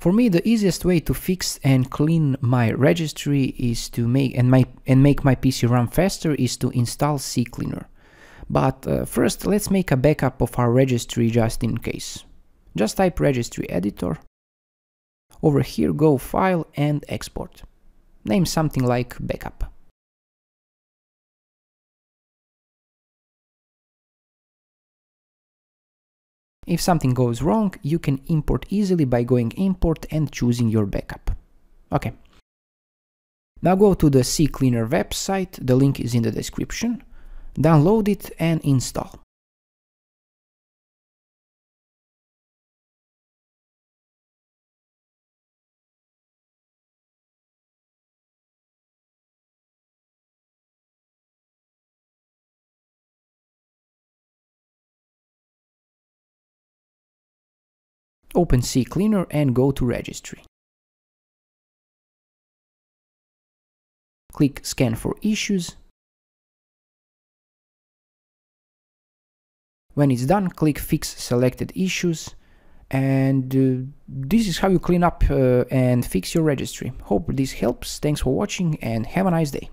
For me, the easiest way to fix and clean my registry is to make my PC run faster is to install CCleaner. But first, let's make a backup of our registry just in case. Just type registry editor. Over here, go File and Export. Name something like backup. If something goes wrong, you can import easily by going Import and choosing your backup. Okay. Now go to the CCleaner website, the link is in the description. Download it and install. Open CCleaner and go to Registry. Click Scan for issues. When it's done, click Fix selected issues, and this is how you clean up and fix your registry. Hope this helps. Thanks for watching and have a nice day.